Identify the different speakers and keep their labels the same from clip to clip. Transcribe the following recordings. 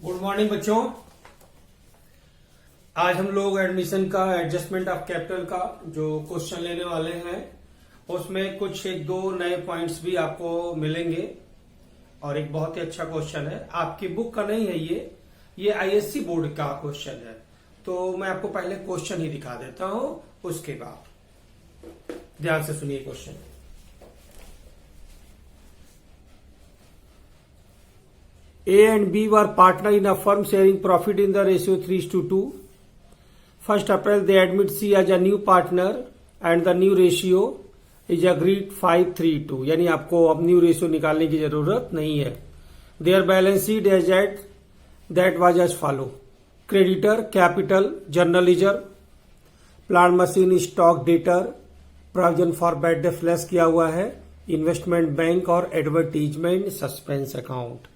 Speaker 1: Good morning बच्चों। आज हम लोग एडमिशन का एडजस्टमेंट ऑफ कैपिटल का जो क्वेश्चन लेने वाले हैं उसमें कुछ एक दो नए पॉइंट्स भी आपको मिलेंगे और एक बहुत ही अच्छा क्वेश्चन है। आपकी बुक का नहीं है ये आईएससी बोर्ड का क्वेश्चन है। तो मैं आपको पहले क्वेश्चन ही दिखा देता हूं, उसके बाद ध्यान से सुनिए question. A and B were partner in a firm sharing profit in the ratio 3:2. 1st April they admit C as a new partner and the new ratio is agreed 5:3:2. यानी आपको अब न्यू रेशियो निकालने की जरूरत नहीं है। Their balance sheet as at that was as follow. Creditor capital journal ledger, plant machine stock debtor, provision for bad debt less किया हुआ है, इन्वेस्टमेंट बैंक और एडवर्टीजमेंट सस्पेंस अकाउंट।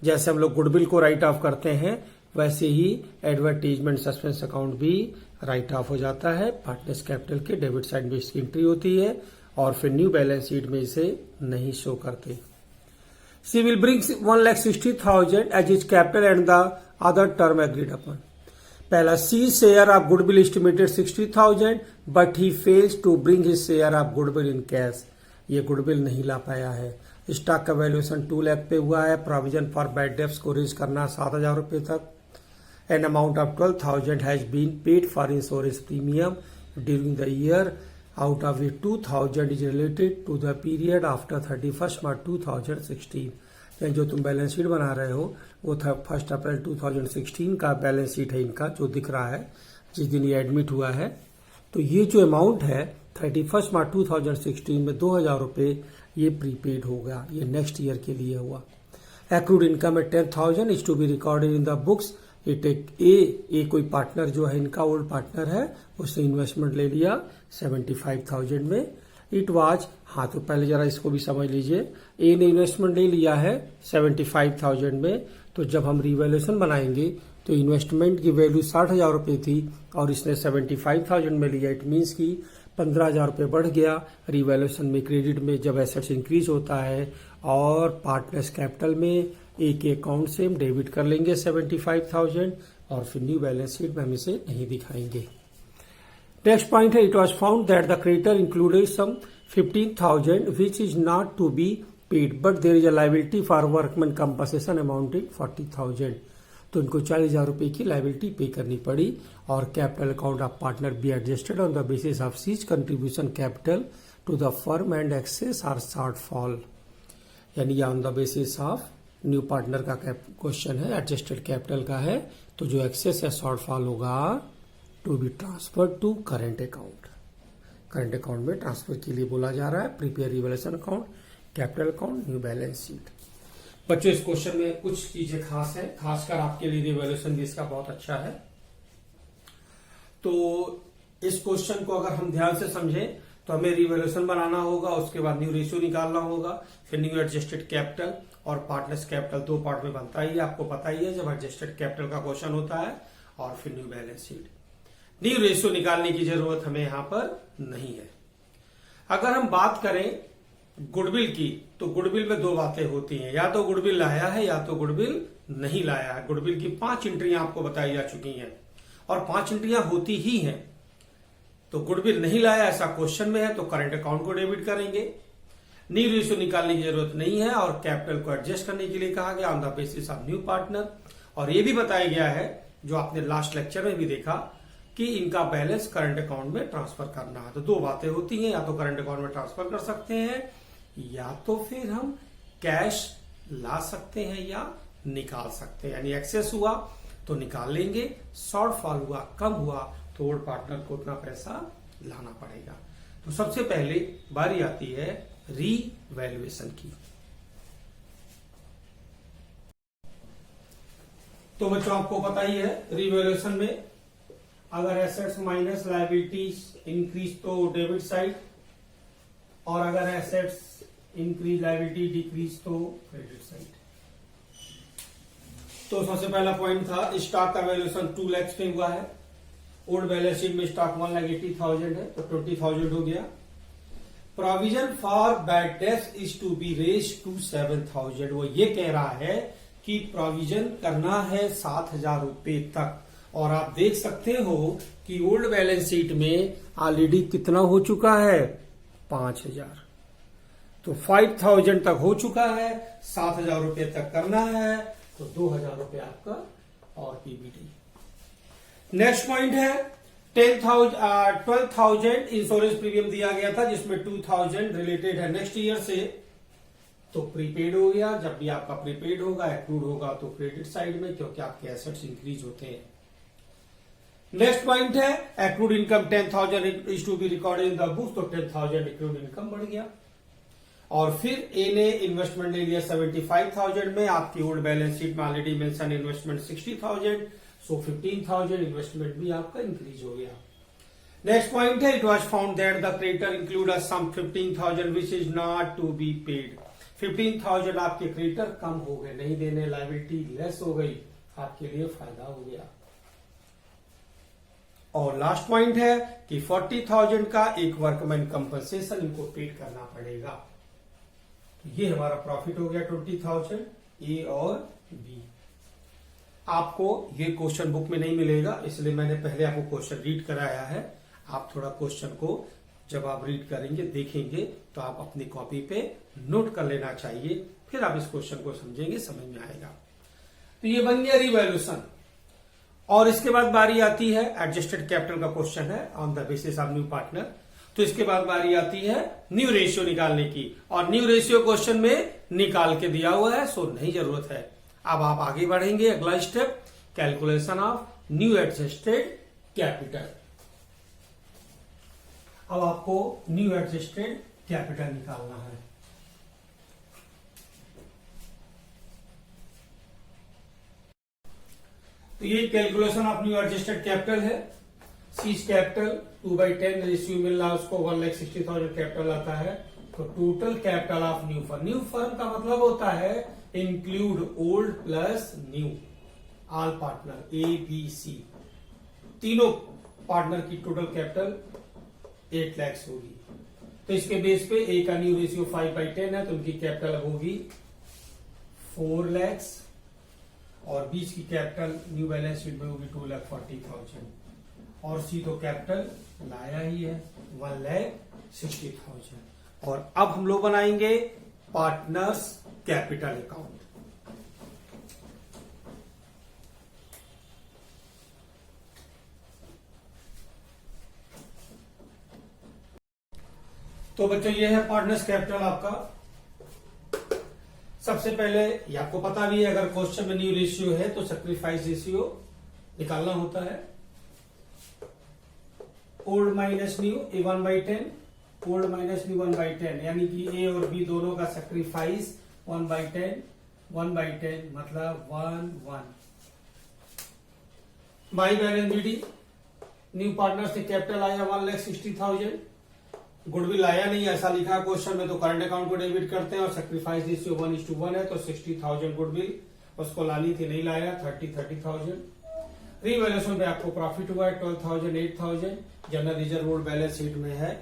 Speaker 1: जैसे हम लोग गुडविल को राइट ऑफ करते हैं वैसे ही एडवर्टीजमेंट सस्पेंस अकाउंट भी राइट ऑफ हो जाता है। पार्टनर्स कैपिटल के डेबिट साइड में इसकी एंट्री होती है और फिर न्यू बैलेंस शीट में इसे नहीं शो करते। C will bring 1,60,000 as his capital and the other term agreed upon. पहला, C share of goodwill estimated 60,000 but he fails to bring his share of goodwill in cash. ये goodwill नहीं ला पाया है। स्टॉक का valuation 2 lakh पे हुआ है। प्रोविजन फॉर बैड डेब्ट्स को रेज करना 7,000 रुपए तक। An amount of 12,000 has been paid for insurance premium during the year, out of which 2,000 is related to the period after 31 March 2016। यानी जो तुम बैलेंस शीट बना रहे हो वो 1 अप्रैल 2016 का बैलेंस शीट है इनका, जो दिख रहा है जिस दिन ये एडमिट हुआ है। तो ये जो अमाउंट है 31 मार्च 2016 में 2,000 रुपए ये प्रीपेड होगा, ये नेक्स्ट ईयर के लिए हुआ। एक्रूड इनकम है 10,000 is to be recorded in the books. It a कोई पार्टनर जो है इनका ओल्ड पार्टनर है, उसने इन्वेस्टमेंट ले लिया 75,000 में। इट वाज, हाँ तो पहले जरा इसको भी समझ लीजिए। ए ने इन्वेस्टमेंट ले लिया है 75,000 में, तो जब हम रिवैल्यूएशन बनाएंगे तो इन्वेस्टमेंट की वैल्यू 60,000 रुपए थी और इसने 75,000 में लिया। इट मीन्स की 15,000 रुपये बढ़ गया। रिवैल्यूएशन में क्रेडिट में जब एसेट्स इंक्रीज होता है और पार्टनर्स कैपिटल में एक अकाउंट से हम डेबिट कर लेंगे 75,000 और फिर न्यू बैलेंस शीट में हम इसे नहीं दिखाएंगे। नेक्स्ट पॉइंट है, it was found that the creditor included sum 15,000 which is not to be paid but there is a liability for workman compensation amounting 40,000। तो इनको 40,000 रुपए की लायबिलिटी पे करनी पड़ी और capital account of partner be adjusted on the basis of C's contribution capital to the firm and excess or shortfall. यानी on the basis of new partner का क्वेश्चन है, एडजस्टेड कैपिटल का है, तो जो एक्सेस या शॉर्टफॉल होगा to be transfer to current account. Current account में ट्रांसफर के लिए बोला जा रहा है। Prepare revaluation account, capital account, new balance sheet. बच्चों इस क्वेश्चन में कुछ चीजें खास है, खासकर आपके लिए रिवैल्यूएशन भी इसका बहुत अच्छा है। तो इस क्वेश्चन को अगर हम ध्यान से समझें तो हमें रिवैल्यूएशन बनाना होगा, उसके बाद न्यू रेशियो निकालना होगा, फिर न्यू एडजस्टेड कैपिटल और पार्टनर्स कैपिटल दो पार्ट में बनता ही है, आपको पता ही है जब एडजस्टेड कैपिटल का क्वेश्चन होता है, और फिर new balance sheet. New ratio निकालने की जरूरत हमें यहां पर नहीं है। अगर हम बात करें गुडविल की तो गुडविल में दो बातें होती हैं, या तो गुडविल लाया है या तो गुडविल नहीं लाया है। गुडविल की 5 एंट्रियां आपको बताई जा चुकी हैं और 5 एंट्रियां होती ही हैं। तो गुडविल नहीं लाया ऐसा क्वेश्चन में है तो करंट अकाउंट को डेबिट करेंगे। न्यू रेशियो निकालने की जरूरत नहीं है और कैपिटल को एडजस्ट करने के लिए कहा गया on the basis of new partner. और यह भी बताया गया है, जो आपने लास्ट लेक्चर में भी देखा, कि इनका बैलेंस करंट अकाउंट में ट्रांसफर करना है। तो दो बातें होती हैं, या तो करंट अकाउंट में ट्रांसफर कर सकते हैं या तो फिर हम कैश ला सकते हैं या निकाल सकते हैं। यानी एक्सेस हुआ तो निकाल लेंगे, शॉर्टफॉल हुआ, कम हुआ तो ओल्ड पार्टनर को उतना पैसा लाना पड़ेगा। तो सबसे पहले बारी आती है रीवैल्यूएशन की। तो बच्चों आपको पता ही है रीवैल्यूएशन में अगर एसेट्स माइनस लायबिलिटीज इंक्रीज तो डेबिट साइड, और अगर एसेट्स इंक्रीज लायबिलिटी डिक्रीज तो क्रेडिट साइड। तो सबसे पहला पॉइंट था, स्टॉक का वैल्यूएशन 2 लाख पे हुआ है। ओल्ड बैलेंस शीट में स्टॉक 1,80,000 है तो 20,000 हो गया। Provision for bad debts is to be raise to 7,000। वो ये कह रहा है कि प्रोविजन करना है 7,000 रुपए तक, और आप देख सकते हो कि ओल्ड बैलेंस शीट में ऑलरेडी कितना हो चुका है 5,000। तो 5,000 तक हो चुका है, 7,000 रुपए तक करना है, तो 2,000 रुपए आपका और पीबीटी। नेक्स्ट पॉइंट है 12,000 इंश्योरेंस प्रीमियम दिया गया था, जिसमें 2,000 रिलेटेड है नेक्स्ट ईयर से, तो प्रीपेड हो गया। जब भी आपका प्रीपेड होगा, एक्रूड होगा तो क्रेडिट साइड में, क्योंकि आपके एसेट्स इंक्रीज होते हैं। नेक्स्ट पॉइंट है accrued income 10,000 is to be recorded in the book, तो 10,000 एक्रूड इनकम बढ़ गया। और फिर ए ने इन्वेस्टमेंट ले लिया 75,000 में, आपकी ओल्ड बैलेंस शीट में already mention investment 60,000, so 15,000 investment भी आपका इंक्रीज हो गया। नेक्स्ट पॉइंट है it was found that the creditor include a sum 15,000 which is not to be paid. 15,000 आपके क्रेडिटर कम हो गए, नहीं देने, लायबिलिटी लेस हो गई, आपके लिए फायदा हो गया। और लास्ट पॉइंट है कि 40,000 का एक वर्कमैन कंपनसेशन इनको पेड करना पड़ेगा। ये हमारा प्रॉफिट हो गया 20,000 ए और बी। आपको ये क्वेश्चन बुक में नहीं मिलेगा, इसलिए मैंने पहले आपको क्वेश्चन रीड कराया है। आप थोड़ा क्वेश्चन को जब आप रीड करेंगे, देखेंगे, तो आप अपनी कॉपी पे नोट कर लेना चाहिए, फिर आप इस क्वेश्चन को समझेंगे, समझ में आएगा। तो ये बन गया रिवैल्यूएशन। और इसके बाद बारी आती है एडजस्टेड कैपिटल का क्वेश्चन है on the basis of new partner. तो इसके बाद बारी आती है न्यू रेशियो निकालने की, और न्यू रेशियो क्वेश्चन में निकाल के दिया हुआ है, सो नहीं जरूरत है। अब आप आगे बढ़ेंगे, अगला step calculation of new adjusted capital. अब आपको न्यू एडजस्टेड कैपिटल निकालना है। तो ये calculation of new adjusted capital है। सीज कैपिटल 2/10 रेशियो मिल रहा है उसको, 1,60,000 कैपिटल आता है। तो total capital of new firm, new firm का मतलब होता है include old plus new, all partner A B C, तीनों पार्टनर की टोटल कैपिटल 8 लाख होगी। तो इसके बेस पे ए का न्यू रेशियो 5/10 है, तो उनकी कैपिटल होगी 4 लाख, और बीच की कैपिटल न्यू बैलेंस शीट में होगी 2,40,000, और सी तो कैपिटल लाया ही है 1,60,000। और अब हम लोग बनाएंगे पार्टनर्स कैपिटल अकाउंट। तो बच्चों ये है पार्टनर्स कैपिटल आपका। सबसे पहले ये आपको पता भी है, अगर क्वेश्चन में न्यू रेशियो है तो सैक्रिफाइस रेशियो निकालना होता है। ओल्ड माइनस न्यू ए 1/10, ओल्ड माइनस न्यू 1/10, यानी कि ए और बी दोनों का सैक्रिफाइस 1/10, 1/10 मतलब 1/1। By balance BD, new partner से कैपिटल आया 1,60,000, गुडविल आया नहीं ऐसा लिखा क्वेश्चन में, तो करंट अकाउंट को डेबिट करते हैं, और सैक्रिफाइस रेशियो 1:1 है, तो 60,000 गुडविल उसको लानी थी, नहीं लाया, 30,000। रीवैल्यूएशन पे आपको प्रॉफिट हुआ है 12,000, 8,000। General reserve old balance sheet में है,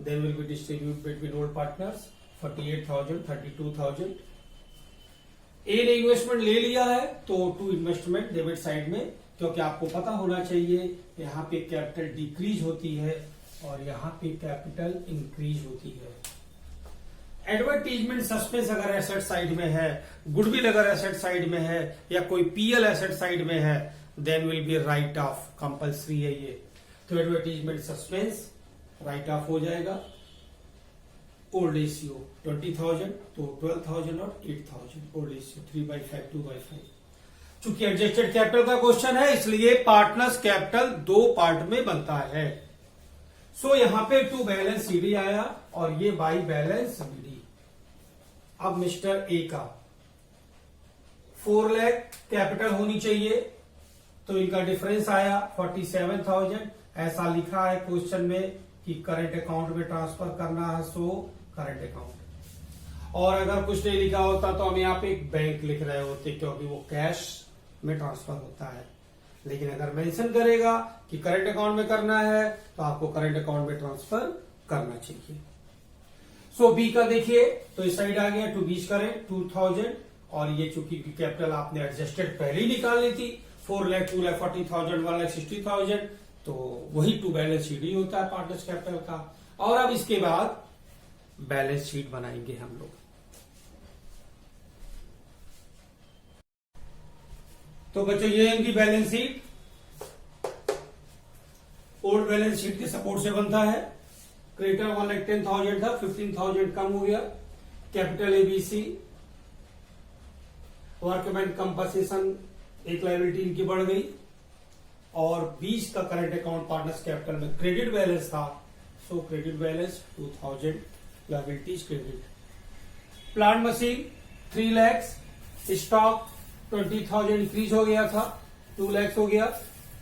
Speaker 1: then will be distribute between old partners 48,000, 32,000। A ने इन्वेस्टमेंट ले लिया है, तो टू इन्वेस्टमेंट डेबिट साइड में, क्योंकि आपको पता होना चाहिए यहाँ पे कैपिटल डिक्रीज होती है और यहाँ पे कैपिटल इंक्रीज होती है। एडवर्टीजमेंट सस्पेंस अगर एसेट साइड में है, गुडविल अगर एसेट साइड में है, या कोई पीएल एसेट साइड में है, then will be write off, compulsory है ये। तो एडवर्टीजमेंट सस्पेंस राइट ऑफ हो जाएगा। ओल्ड रेशियो 20,000, तो 12,000 और 8,000, ओल्ड रेशियो 3/5, 2/5। चूंकि एडजस्टेड कैपिटल का क्वेश्चन है, इसलिए पार्टनर्स कैपिटल 2 पार्ट में बनता है। सो यहां पे टू बैलेंस सीडी आया, और ये बाई बैलेंस बीडी। अब मिस्टर ए का 4 लाख कैपिटल होनी चाहिए, तो इनका डिफरेंस आया 47,000। ऐसा लिखा है क्वेश्चन में कि करंट अकाउंट में ट्रांसफर करना है, सो करंट अकाउंट। और अगर कुछ नहीं लिखा होता तो हम यहाँ पे एक बैंक लिख रहे होते, क्योंकि वो कैश में ट्रांसफर होता है। लेकिन अगर मेंशन करेगा कि करंट अकाउंट में करना है, तो आपको करंट अकाउंट में ट्रांसफर करना चाहिए। सो बी का देखिए, तो इस साइड आ गया, टू बीच करें 2,000, और ये चूंकि कैपिटल आपने एडजस्टेड पहले ही निकाल ली थी, 4 लाख, 2 लाख 40,000, 1 लाख 60,000, तो वही टू बैलेंस शीट ही होता है पार्टनर्स कैपिटल का। और अब इसके बाद बैलेंस शीट बनाएंगे हम लोग। तो बच्चों ये है इनकी balance sheet. Old balance sheet के सपोर्ट से बनता है। क्रेडिटर 1,10,000 था, 15,000 कम हो गया। कैपिटल एबीसी, वर्कमैन कंपनसेशन, एक लायबिलिटी इनकी बढ़ गई, और 20 का करंट अकाउंट पार्टनर्स कैपिटल में क्रेडिट बैलेंस था, सो credit balance 2,000, liabilities credit. Plant machine 3 lakh, stock 20,000 increase हो गया था, 2 लाख हो गया।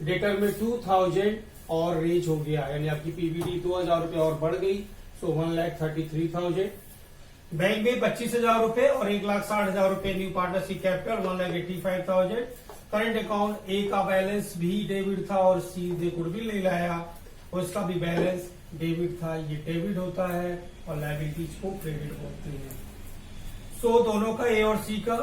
Speaker 1: डेटर में 2,000 और रेज हो गया, यानी आपकी पीबीडी 2,000 रुपये और बढ़ गई, सो 1,33,000। बैंक में 25,000 रुपए और 1,60,000 रुपए new partnership capital, 1,85,000। Current account A का बैलेंस भी डेबिट था और सी दे गुडविल नहीं लाया, उसका भी बैलेंस डेबिट था, ये डेबिट होता है और लायबिलिटीज को क्रेडिट होती है। सो दोनों का ए और सी का,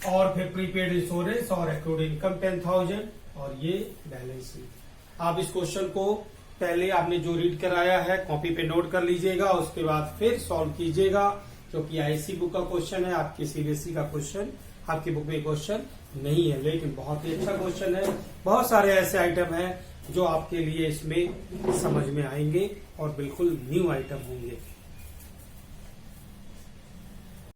Speaker 1: और फिर प्रीपेड इंश्योरेंस और एक्रूड इनकम 10,000, और ये बैलेंस शीट। आप इस क्वेश्चन को पहले आपने जो रीड कराया है कॉपी पे नोट कर लीजिएगा, उसके बाद फिर सॉल्व कीजिएगा, क्योंकि आईसी बुक का क्वेश्चन है, आपकी सीबीएसई का क्वेश्चन आपकी बुक में क्वेश्चन नहीं है, लेकिन बहुत ही अच्छा क्वेश्चन है। बहुत सारे ऐसे आइटम हैं जो आपके लिए इसमें समझ में आएंगे और बिल्कुल न्यू आइटम होंगे।